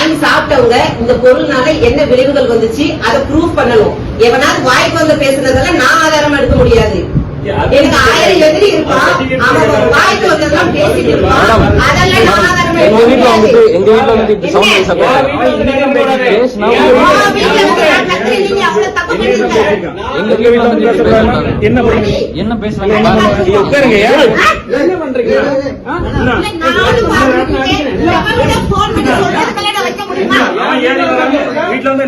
வாங்கி சாப்பிட்டவங்க இந்த பொருள்னால என்ன விளைவுகள் வந்துச்சு அதை ப்ரூவ் பண்ணணும். எவனாவது வாய்ப்பு வந்து பேசுனதெல்லாம் நான் ஆதாரமா எடுக்க முடியாது. எனக்கு 1000 எதிரி இருப்பான், அவன் வாய்ப்பு வந்ததெல்லாம் பேசிட்டு இருப்பான், அதெல்லாம் நான் ஆதாரமா எடுக்க முடியாது. எங்க வீட்டுல வந்து இப்படி சவுண்ட் நீங்க அவ்வளவு தப்பு பண்ணிருக்க. எங்க வீட்டுல வந்து என்ன பேசுறாங்க? என்ன பண்றீங்க? நானும் பாத்துக்கிட்டேன். எவன்கிட்ட போன் பண்ணி சொல்றதுக்கெல்லாம் நான் வைக்க முடியுமா? வீட்டுல வந்து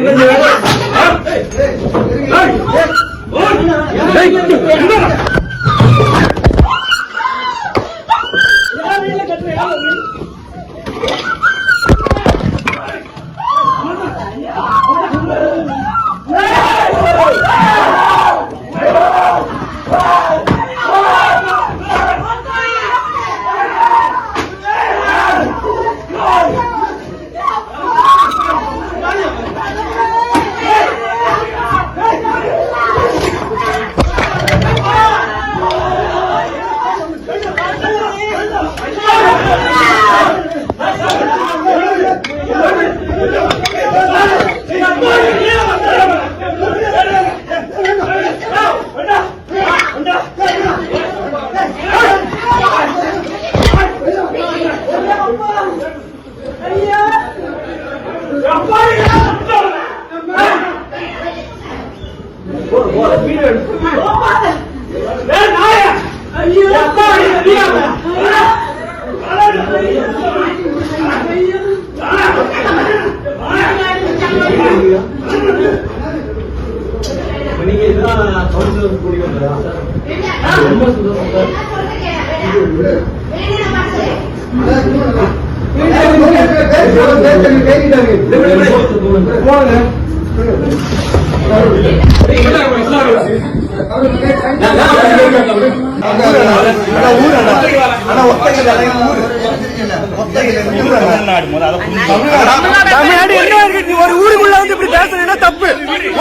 தமிழ்நாடு என்ன இருக்கு? ஒரு ஊருக்குள்ள வந்து இப்படி பேசுறீங்கன்னா தப்பு.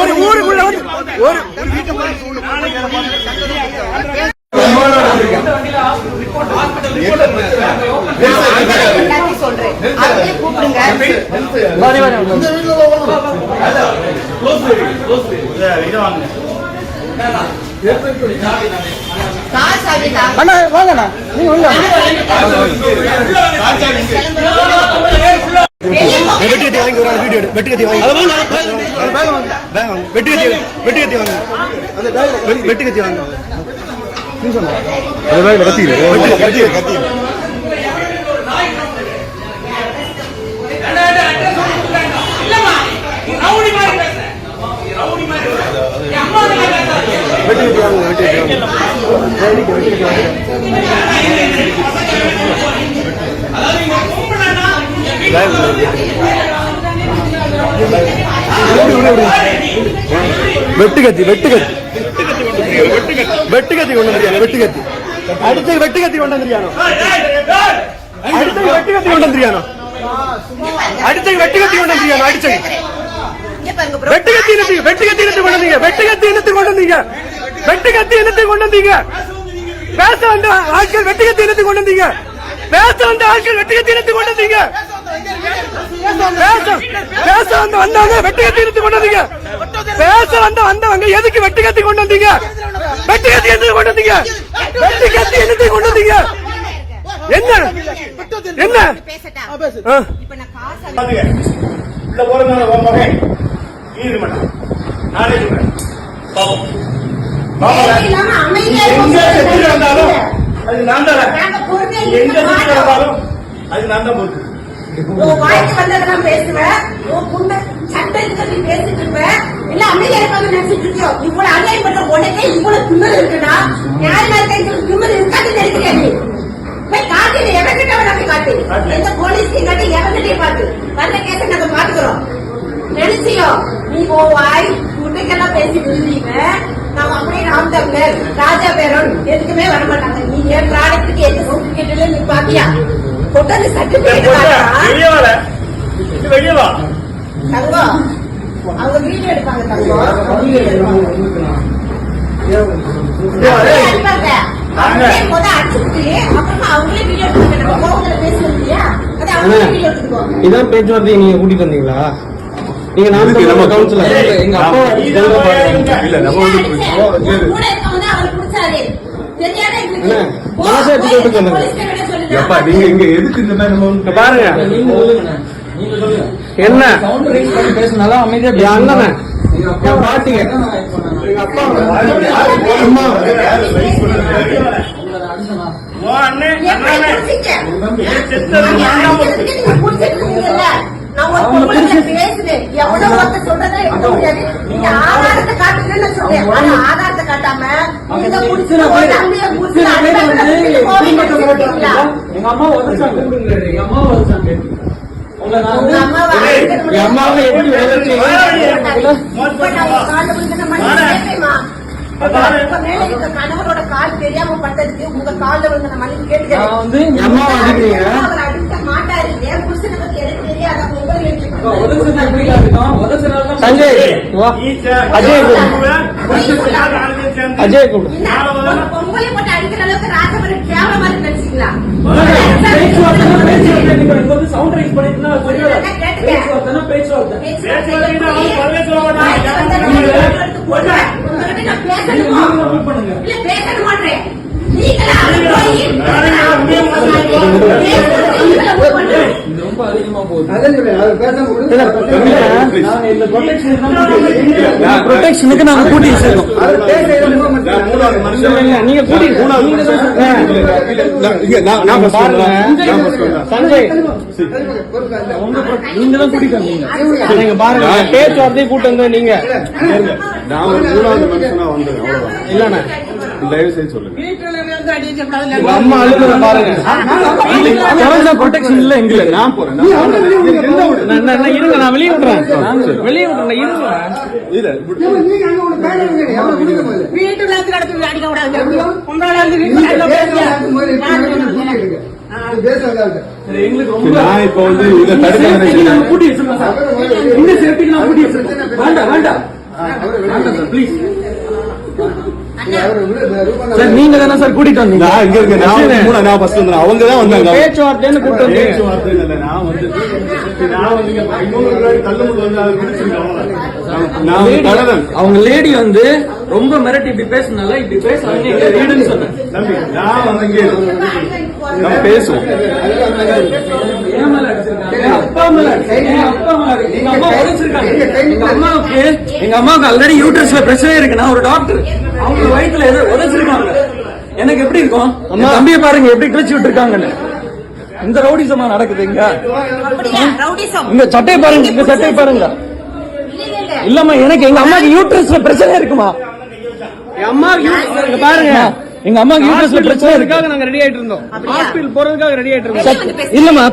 ஒரு ஊருக்குள்ள வந்து ஒரு அண்ணா வாங்கண்ணா, நீங்க வாங்க. வெட்டுக்கத்தி வாங்கி ஒரு வீடியோ வெட்டுக்கத்தி வாங்கி வெட்டுக்கத்தி வாங்க வெட்டுக்கத்தி வாங்க வெட்டுக்கத்தி வெட்டுக்கத்தி வெட்டுக்கத்தி கொண்டு வந்துருக்காங்க. வெட்டுக்கத்தி அடுத்து வெட்டுக்கத்தி கொண்டு வந்துருக்கானோ அடுத்து வெட்டுக்கத்தி கொண்டு வந்துருக்கானோ அடுத்து வெட்டுக்கத்தி கொண்டு வந்துருக்கானோ அடிச்சு வெட்டுக்கத்தி வெட்டுக்கத்தி கொண்டு வந்தீங்க. வெட்டுக்கத்தி கொண்டு வந்தீங்க. வெட்டுக்கத்தி கொண்டு வந்தீங்க. பேச வந்த ஆட்கள் வெட்டுக்கத்தி கொண்டு வந்தீங்க. பேச வந்த ஆட்கள் வெட்டுக்கத்தி கொண்டு வந்தீங்க. பேச வந்தவங்க வெட்டுக்கத்தி கொண்டு வந்தீங்க. பேச வந்தவங்க எதுக்கு வெட்டுக்கத்தி கொண்டு வந்தீங்க? வெட்டுக்கத்தி கொண்டு வந்தீங்க. வெட்டுக்கத்தி கொண்டு வந்தீங்க. என்ன என்ன வாய்க்கு வந்ததெல்லாம் பேசுவேன். சட்டத்தை பேசிட்டு இருப்பேன். இல்ல அமைதியா இருப்பாங்க நினைச்சிட்டு இருக்கோம். இவ்வளவு அநியாயம் பண்ற உடனே இவ்வளவு திமிரு இருக்குன்னா நியாயமா இருக்க திமிரு இருக்காதுன்னு நினைக்கிறேன். காட்டு எவங்கிட்ட வேணாலும் காட்டு, எந்த போலீஸ்லையும் காட்டு, எவங்கிட்டையும் காட்டு. வந்த கேச நாங்க பாத்துக்கிறோம். நினைச்சியோ நீ வாய் முட்டைக்கெல்லாம் பேசி விழுந்தீங்க. நாம அப்படியே ராம் தமிழர் ராஜா பேரோன் எதுக்குமே வரமாட்டாங்க. நீ ஏன் ப்ராடக்ட்டுக்கு எந்த சர்டிபிகேட்ல நீ பாத்தியா? கொண்டாந்து சர்டிபிகேட் தங்கம் அவங்க வீடியோ எடுப்பாங்க. தங்கம் அவங்களே முத அடிச்சுட்டு அப்புறமா அவங்களே வீடியோ எடுத்துட்டு நம்ம கோவத்துல பேசுறது இல்லையா அது அவங்களே வீடியோ எடுத்துக்கோ. இதான் பேச்சுவார்த்தை நீங்க கூட்டிட்டு வந்தீங்களா? நீங்க நம்ம கவுன்சிலர் எங்க அப்பா இல்ல நம்ம வந்து கூட இருக்கவங்க அவருக்கு பிடிச்சாரு தெரியாத எப்பா நீங்க இங்க எதுக்கு இந்த மாதிரி நம்ம இங்க பாருங்க என்ன பேசினாலும் அமைதியா அண்ணன் என் பாட்டிங்க எங்க அப்பா அம்மா நான் ஒரு பொம்பளை பேசுறேன் எவ்வளவு ஒருத்தர் சொல்றதை எடுக்க முடியாது. நீங்க ஆதாரத்தை காட்டுங்கன்னு சொல்றேன். ஆனா ஆதாரத்தை காட்டாம நீங்க புடிச்சு தம்பியை புடிச்சு எங்க அம்மா உதச்சாங்க எங்க அம்மா உதச்சாங்க உங்க அம்மாவை எப்படி கணவரோட கால் தெரியாம பட்டதுக்கு உங்க கால வந்து நம்ம மன்னிப்பு கேட்டுக்கிறேன். அவர் அடிக்க மாட்டாரு. என் புருஷனை பத்தி எனக்கு தெரியாத சஞ்சய் அஜய் பொங்கலை போட்டு அடிக்கிற அளவுக்கு ராஜபுரம் கேவலமா நினைச்சீங்களா? ரொம்ப அதிகமா போகுது. ப்ரொடெக்ஷனுக்கு நாங்க கூட்டி வச்சிருக்கோம். நீங்க கூட்டி சஞ்சய் நீங்க தான் கூட்டிட்டு வந்தீங்க. நீங்க பாருங்க பேச்சுவார்த்தையை கூட்டு வந்த நீங்க நான் ஒரு மூணாவது மனுஷனா வந்தேன் அவ்வளவுதான். இல்லண்ணா தயவு செய்து சொல்லுங்க. உங்க அம்மா அழுகுற பாருங்க. ப்ரொடெக்ஷன் இல்ல எங்களை நான் போறேன். இருங்க நான் வெளியே விடுறேன். வெளியே விடுறேன் இருங்க. வீட்டுல இருந்து நடத்து அடிக்க கூடாது. எங்களுக்கு ரொம்ப நான் இப்ப வந்து இதை தடுக்க கூட்டி வச்சிருக்கேன் சார். இந்த சேஃப்டிக்கு நான் கூட்டி வச்சிருக்கேன். வேண்டாம் வேண்டாம் சார் ப்ளீஸ் சார். நீங்க தானே சார் கூட்டிட்டு வந்தீங்க? நான் இங்க இருக்கேன். நான் ஃபர்ஸ்ட் வந்தேன். அவங்க தான் வந்தாங்க. பேச்சுவார்த்தைன்னு கூட்டு வந்தீங்க. பேச்சுவார்த்தை இல்ல. நான் வந்து தள்ளுமுள்ள வந்து அதை பிடிச்சிருக்கேன். அவங்க லேடி வந்து ரொம்ப மிரட்டி இப்படி பேசினால இப்படி பேசுறாங்க வீடுன்னு சொன்னேன். நான் வந்து இங்கே நம்ம பேசுவோம். என் மேல அடிச்சிருக்காங்க. எங்க அப்பா மேல எங்க அப்பா மேல எங்க அம்மா உடைச்சிருக்காங்க. எங்க அம்மாவுக்கு ஆல்ரெடி யூட்ரஸ்ல பிரச்சனை இருக்கு. நான் ஒரு டாக்டர். அவங்க வயிற்றுல ஏதோ உடைச்சிருக்காங்க. எனக்கு எப்படி இருக்கும்? தம்பியை பாருங்க எப்படி கிழிச்சு விட்டுருக்காங்கன்னு. இந்த ரவுடிசமா நடக்குது இங்க. இங்க சட்டையை பாருங்க. இங்க சட்டையை பாருங்க. இல்லம்மா எனக்கு எங்க அம்மாக்கு யூட்ரஸ்ல பிரச்சனை இருக்குமா? எங்க அம்மாக்கு பாருங்க. எங்க அம்மாக்கு யூட்ரஸ்ல பிரச்சனை இருக்காக நாங்க ரெடி ஆயிட்டு இருந்தோம். ஹாஸ்பிடல் போறதுக்காக ரெடி ஆயிட்டு இருந்தோம். இல்லம்மா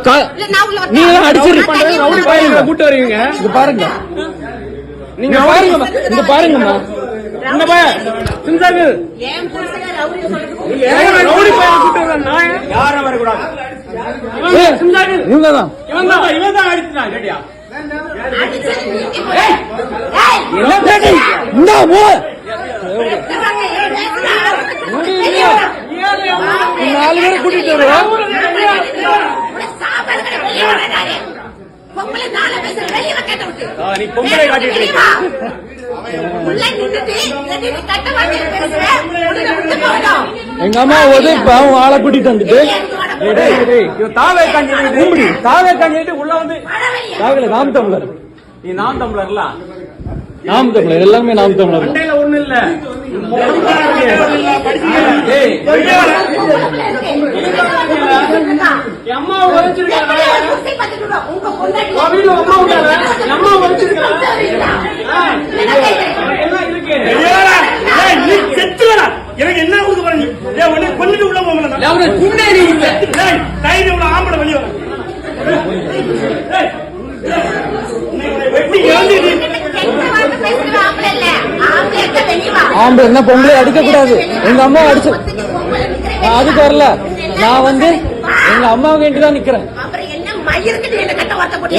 நீங்க தான் அடிச்சிருக்கீங்க. ரவுடி பாருங்க கூட்டி வருவீங்க. இங்க பாருங்க. நீங்க பாருங்க. இங்க பாருங்கம்மா. இந்த பைய சிந்தாங்க. ரவுடி பைய கூட்டி வர நான் யாரும் வர கூடாது. இவங்க தான் இவன் தான் அடிச்சான். கேட்டியா? நாலு பேரை கூட்டிட்டு வருவோம். நீ பொம்பளை காட்டிட்டு எங்க அம்மா அவன் ஆளை கூட்டிட்டு வந்துட்டு தாவே காண்டிட்டு உள்ள வந்து நாம் தமிழர். நீ நாம் தமிழர்ல நாம் தமிழர் எல்லாமே நாம் தமிழர். ஒண்ணு இல்ல அம்மா உழைச்சிருக்காங்க. எனக்கு என்ன கொடுக்க போறீங்க? கொண்டுட்டு உள்ள போகல ஆம்பளை வெளியே ஆம்பளை என்ன பொம்பளை அடிக்க கூடாது. எங்க அம்மா அடிச்சு அதுக்கு வரல. நான் வந்து எங்க அம்மாவுக்கு வேண்டி தான் நிக்கிறேன்.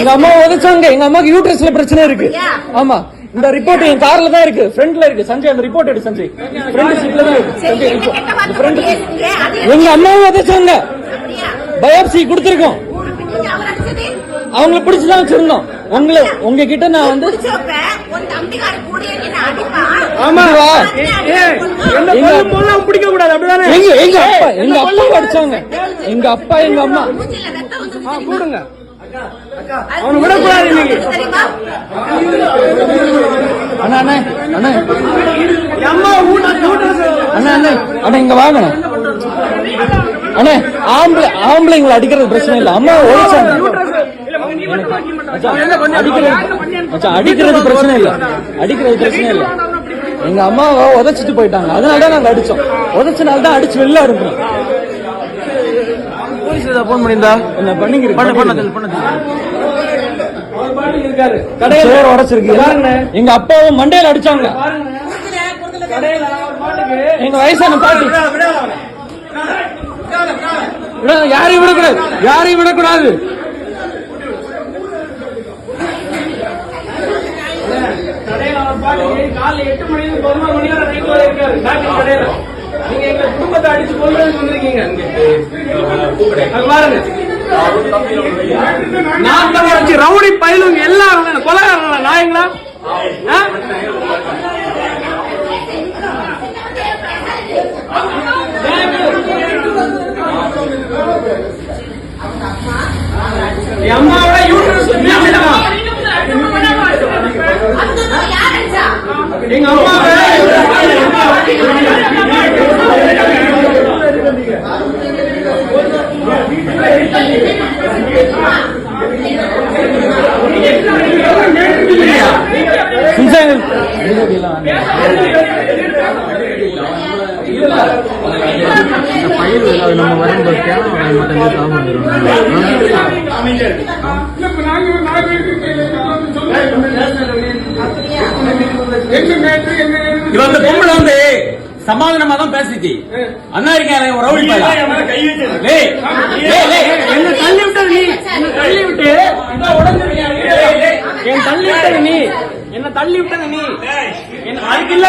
எங்க அம்மா உதச்சாங்க. எங்க அம்மாவுக்கு யூட்ரஸ்ல பிரச்சனை இருக்கு. ஆமா இந்த ரிப்போர்ட் என் கார்ல தான் இருக்கு, ஃப்ரண்ட்ல இருக்கு. சஞ்சய் அந்த ரிப்போர்ட் எடு சஞ்சய். ஃப்ரண்ட் சீட்ல தான் இருக்கு சரி, சஞ்சய். என்ன கெட்ட வார்த்தை ஃப்ரண்ட் பேசுறீங்க? அது எங்க அம்மாவும் உதைச்சாங்க, அப்படியா? பயாப்சி கொடுத்திருக்கோம். நீங்க அவர் அடிச்சது அவங்கள பிடிச்சுதான் வச்சிருந்தோம். உங்ககிட்ட நான் வந்து பிடிச்சப்ப உன் தம்பிக்கார கூடிய என்ன அடிப்பான்? ஆமாவா பிடிக்க கூடாது அப்படிதானே? எங்க அப்பா அடிச்சாங்க. எங்க அப்பா எங்க அம்மா மூஞ்சில ரத்தம் வந்துருச்சு கூடுங்க. அவனை விடக்கூடாது இன்னைக்கு தெரியுமா? அண்ணா அண்ணா அண்ணா அம்மா அண்ணா அண்ணா அண்ணா இங்க வாங்க அண்ணா. ஆம்பளைங்களை அடிக்கிறது பிரச்சனை இல்ல, அம்மா ஓடிச்சாங்க. அடிக்கிறது பிரச்சனை இல்ல, அடிக்கிறது பிரச்சனை இல்ல. எங்க அம்மாவை உதைச்சிட்டு போயிட்டாங்க, அதனாலதான் நாங்க அடிச்சோம். உதைச்சனால்தான் அடிச்சு வெளில அனுப்புறோம். போன் பண்ணிருந்தா என்ன பண்ணிக்கிறேன் இருக்காரு கடையில உடைச்சிருக்கு. எங்க அப்பாவும் மண்டையில அடிச்சாங்க. எங்க வயசான பாட்டி யாரையும் விடக்கூடாது, யாரையும் விடக்கூடாது. காலைல 8 மணி 11 மணி வரை ரைட் வரை இருக்காரு கடையில. நீங்க எங்க குடும்பத்தை அடிச்சு கொல்றதுக்கு வந்திருக்கீங்க. பாருங்க, நான் தான் வச்சு ரவுடி பயிலுங்க எல்லாரும் கொலைகாரங்களா நாயங்களா? அம்மாவோட யூட்ரஸ் யார் அடிச்சா? எங்க அம்மாவை நம்ம வரும்போது இவன் அந்த பொம்பளை வந்து சமாதானமா தான் பேசிச்சு. அண்ணா இருக்காரு ரவுடி பையன். என்ன தள்ளி விட்டது நீ, தள்ளி விட்டு என் தள்ளி விட்டது நீ, என்ன தள்ளி விட்டது நீ. அதுக்கு இல்ல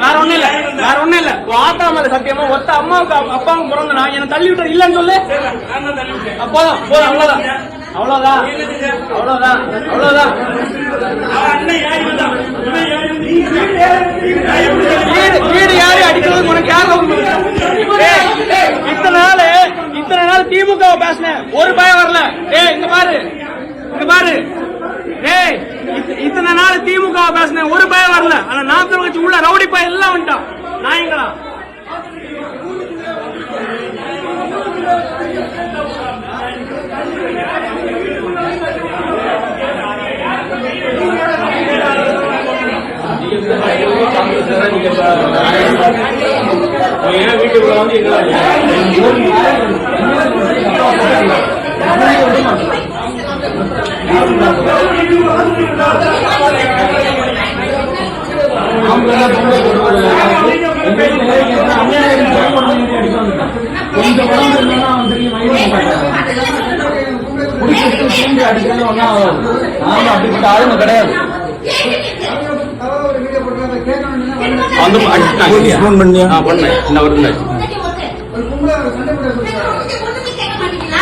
வேற ஒண்ணும் இல்ல, வேற ஒண்ணும் இல்ல. ஆத்தா மேல சத்தியமா ஒத்த அம்மாவுக்கு அப்பாவுக்கு பிறந்த நான் என்ன தள்ளி விட்டது இல்லன்னு சொல்லு. அப்போதான் போதும், அவ்வளவுதான் அவ்வளவுதான் அவ்வளவுதான் அவ்வளவுதான். வீடு யாரு அடிக்கிறது உனக்கு யார்? இத்தனை நாள் திமுக பேசினேன், ஒரு பயம் வரல. இங்க பாரு, இங்க பாரு. இத்தனை நாள் திமுக பேசினேன், ஒரு பயம் வரல. ஆனா நான் வச்சு உள்ள ரவுடி பயம் எல்லாம் வந்துட்டான் நாயங்களா. வீட்டுக்குள்ள வந்து அப்படிப்பட்ட ஆளுங்க கிடையாது.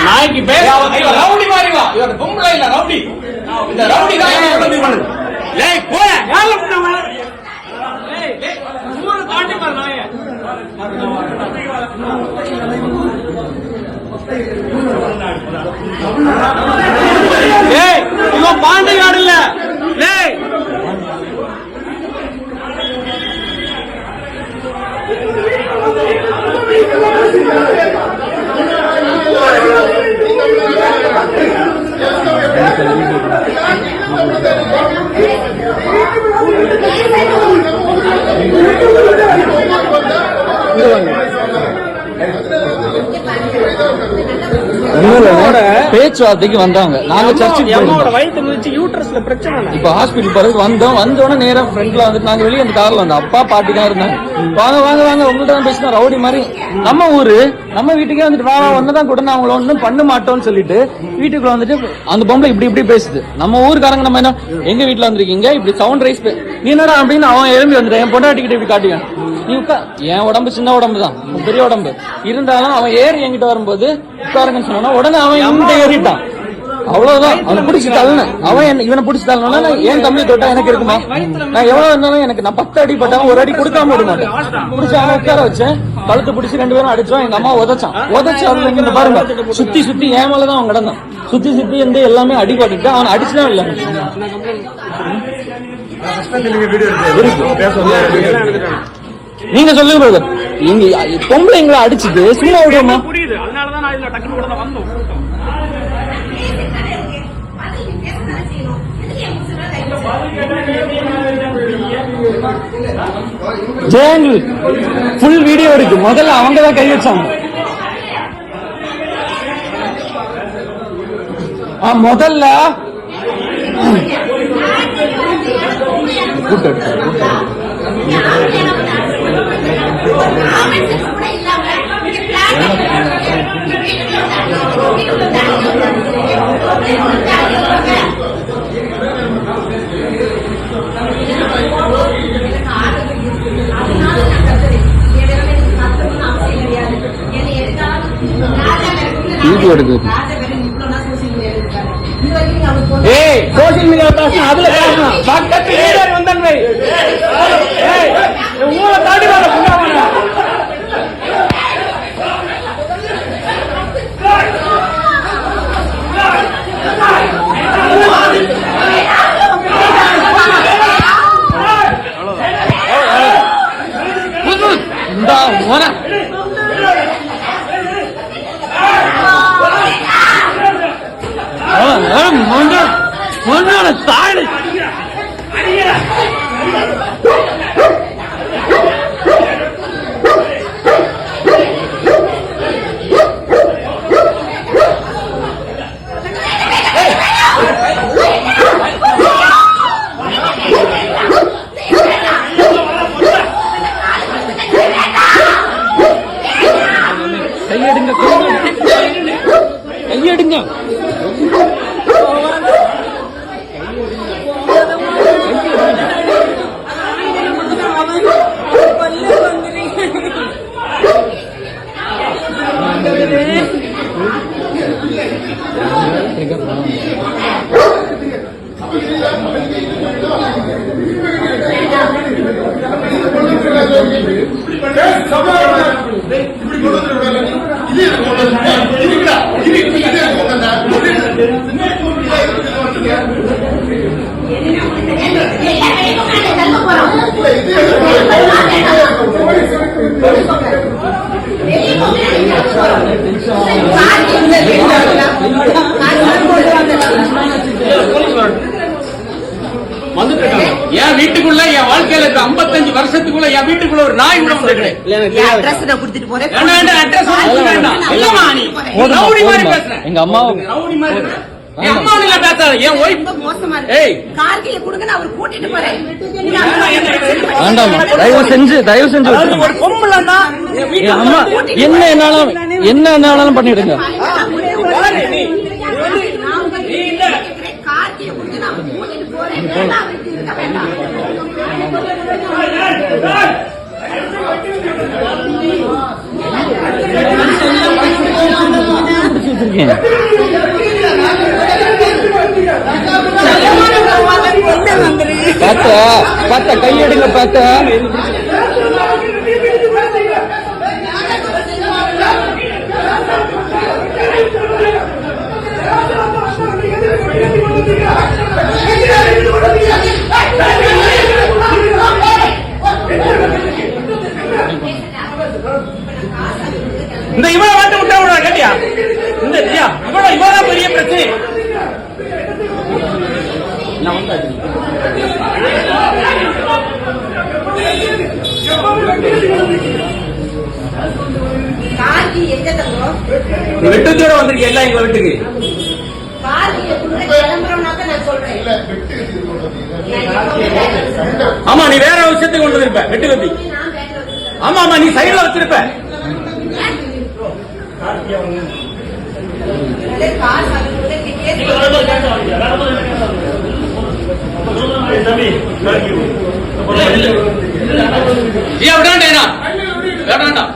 நாய்க்கு பேர் ரவுடி மாதிரி வா. இவர் பொம்பளை இல்ல, ரவுடி. இந்த ரவுடி தான் இவன் பாண்டிகாடு இல்ல. பேச்சுவார்த்தைக்கு வந்தாங்க. நாங்க சர்ச்சுக்கு அம்மாவோட வயிற்று மிதிச்சு யூட்ரஸ்ல பிரச்சனை. இப்ப ஹாஸ்பிட்டல் போறதுக்கு வந்தோடனே நேரா ஃப்ரெண்ட்ல வந்துட்டு நாங்க வெளியே அந்த கார்ல வந்தோம். அப்பா பாட்டி தான் இருந்தாங்க. வாங்க வாங்க வாங்க உங்கள்ட்ட தான் பேசினா ரவுடி மாதிரி. நம்ம ஊரு நம்ம வீட்டுக்கே வந்துட்டு வா ஒன்னதான் கூட நான் அவங்கள ஒன்னும் பண்ண மாட்டோம்னு சொல்லிட்டு வீட்டுக்குள்ள வந்துட்டு அந்த பொம்பளை இப்படி பேசுது. நம்ம ஊருக்காரங்க நம்ம என்ன எங்க வீட்டுல வந்திருக்கீங்க இப்படி சவுண்ட் ரைஸ் நீ என்னடா அப்படின்னு அவன் எழும்பி வந்துட்டேன். என் பொண்டாட்டிக்கிட்ட இப்படி காட்டுவேன். நீ என் உடம்பு சின்ன உடம்பு தான் பெரிய உடம்பு இருந்தாலும் அவன் ஏறி என்கிட்ட வரும்போது உட்காருங்கன்னு சொன்னா உடனே அவன் என்கிட்ட ஏறிட்டான். அவ்வளவுதான். அவனை பிடிச்சி தள்ளனேன். அவன் இவனை பிடிச்சி தள்ளனா ஏன் தம்பி தொட்டா எனக்கு இருக்குமா? நான் எவ்வளவு இருந்தாலும் எனக்கு நான் 10 அடி பட்டாலும் ஒரு அடி கொடுக்காம விட மாட்டேன். பிடிச்சி அவனை உட்கார வச்சேன். கழுத்து பிடிச்சி 2 பேரும் அடிச்சோம். எங்க அம்மா உதச்சு அதுல இங்க பாருங்க சுத்தி என் மேலதான் அவன் கிடந்தான். சுத்தி இருந்து எல்லாமே அடிபட்டு அவன் அடிச்சுதான் இல்லை. நீங்க சொல்லுங்க பிரதர். இங்க பொம்பளைங்களை அடிச்சுட்டு சும்மா விடுவோமா? புரியுது. அதனாலதான் நான் இதுல டக்குனு கூட வந்தோம். ஜெயன் ஃபுல் வீடியோ இருக்கு. முதல்ல அவங்க தான் கை வச்சாங்க. முதல்ல வீடியோ எடுக்குது. சோசியல் மீடியா பேசணும். அதுல பேசணும். பக்கத்து லீடர் வந்தாங்க. ஊரை தாண்டி வர தாழ் கையெடுங்க. என் வீட்டுக்குள்ள என் வாழ்க்கையில 55 வருஷத்துக்குள்ள என் வீட்டுக்குள்ள ஒரு நாய் கூட வந்து எங்க அம்மா என் அம்மா பேசாத என் ஒய்ஃப் வேண்டாமா தயவு செஞ்சு ஒரு பொம்பளைன்னா அம்மா என்ன என்னாலும் பண்ணிடுங்க. பாத்த கையெடுங்க பாத்த இந்த இவனை மட்டும் விட்டா விடுறா கேட்டியா? இந்த இவதான் பெரிய பிரச்சனை. கார் கார்கி எங்க தங்கம்? வெட்டுத்தோட வந்திருக்கீங்க எல்லாம் எங்க வீட்டுக்கு. கார்கி கிளம்புறோம்னாக்க நான் சொல்றேன். ஆமா நீ வேற விஷயத்துக்கு கொண்டு வந்திருப்ப வெட்டு கத்தி. நான் பேட்ல வச்சிருக்கேன். ஆமா ஆமா நீ சைடுல வச்சிருப்ப. அதே கார் சாப்பிட்டு கேஸ் ஏன் விடாண்டேனா வேண்டாண்டா.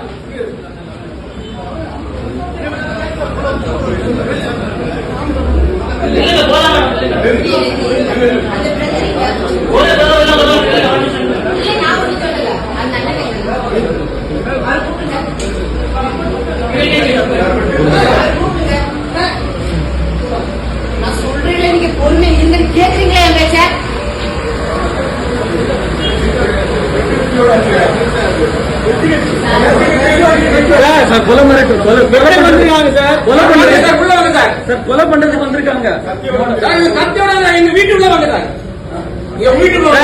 நான் சொல்றேன், நீங்க பொறுமை இருந்து கேக்குறீங்களா என் பேச்ச? சார் கொலை மிரட்டல் கொலை பண்றாங்க சார். கொலை பண்றாங்க சார். உள்ள வாங்க சார். சார் கொலை பண்றதுக்கு வந்திருக்காங்க சார். இவங்க கத்தியோட எங்க வீட்டுக்குள்ள வாங்க சார். எங்க வீட்டுக்குள்ள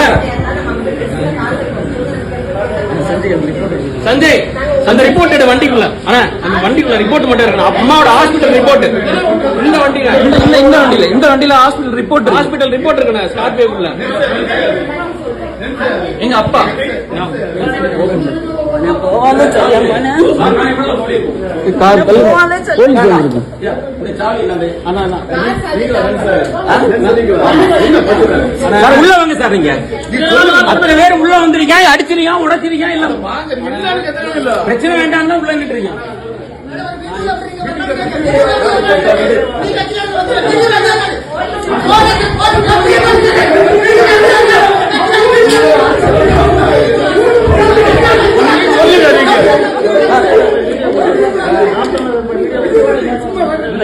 சஞ்சய் அந்த ரிப்போர்ட் எடு வண்டிக்குள்ள. ஆனா அந்த வண்டிக்குள்ள ரிப்போர்ட் மட்டும் இருக்கணும். அம்மாவோட ஹாஸ்பிடல் ரிப்போர்ட் இந்த வண்டியில இந்த வண்டியில ஹாஸ்பிடல் ரிப்போர்ட் இருக்கணும். ஸ்கார்பியோக்குள்ள எங்க அப்பா உள்ள வாங்க சார். நீங்க அத்தனை பேர் உள்ள வந்திருக்கீங்க, அடிச்சிருக்கீங்க, உடைச்சிருக்கீங்க. இல்ல பிரச்சனை வேண்டாம் உள்ள நின்றுருக்கீங்க.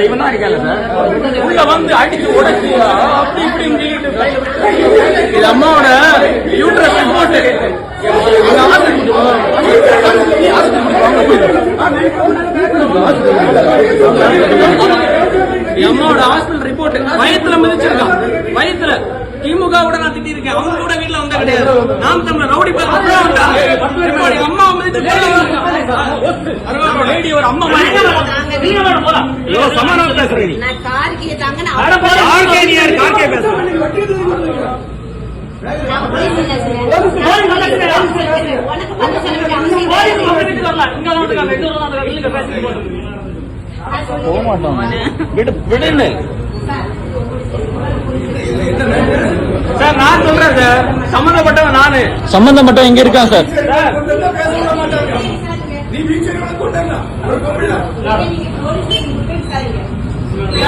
இவன் தான் இருக்காங்க சார். உள்ள வந்து அடிச்சு உடைச்சு அப்படி இப்படி இது அம்மாவோட யூட்ரஸ் ரிப்போர்ட். அம்மாவோட ஹாஸ்பிடல் ரிப்போர்ட். வயத்துல மிதிச்சிருக்கான். வயத்துல திமுக கூட நான் திட்டி இருக்கேன். அவங்க கூட வீட்டுல வந்தா கிடையாது. நாம் தமிழர் ரவுடி அம்மா லேடி ஒரு அம்மா சமாதான பேசுறேன். விடுன்னு சார் நான் சொல்றேன் சார். சம்பந்தப்பட்டவன் நானு. சம்பந்தப்பட்ட எங்க இருக்கான் சார்?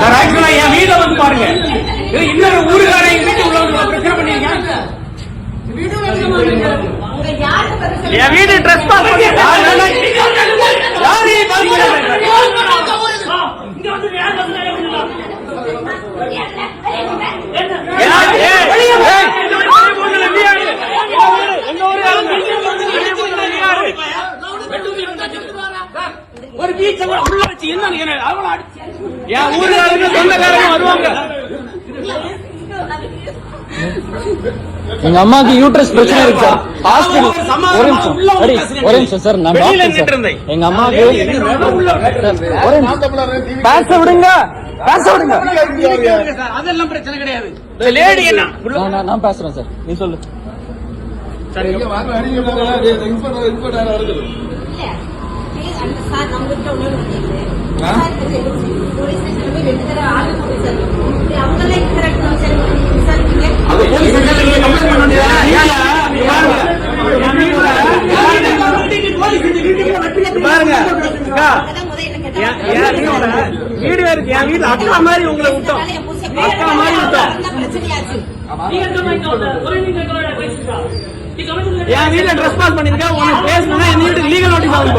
சார் ஆக்சுவலா என் வீட வந்து பாருங்க. இன்னொரு ஊருக்காரன் எங்க வீட்டு உள்ள பிரச்சனை பண்ணிருக்கேன். என் வீடு ட்ரெஸ் பாஸ் பண்ணி ஒரு பீச்ச உள்ள வச்சு என்ன என் ஊருக்காரங்க சொந்தக்காரங்க வருவாங்க. எங்க அம்மாக்கு யூட்ரஸ் பிரச்சனை இருக்கு சார். ஹாஸ்பிடல் ஒரு நிமிஷம் சார். நான் டாக்டர் சார். எங்க அம்மாக்கு பேச விடுங்க. அதெல்லாம் பிரச்சனை கிடையாது. லேடி என்ன நான் பேசுறேன் சார். நீ சொல்லு. சார் நம்மகிட்ட போலீஸ் ஸ்டேஷன்ல போய் 2 தடவை ஆர்டர் போட்டு சார் அவங்களே கரெக்ட் விசாரிக்கீங்க. பாருங்க வீடு இருக்கு. என் வீட்டுல அக்கா மாதிரி உங்களை விட்டோம். அக்கா மாதிரி விட்டோம். என் வீட்டுல ட்ரெஸ் பாஸ் பண்ணிருக்கேன். உனக்கு பேசணும்னா என் வீட்டுக்கு லீகல் நோட்டீஸ் ஆகும்.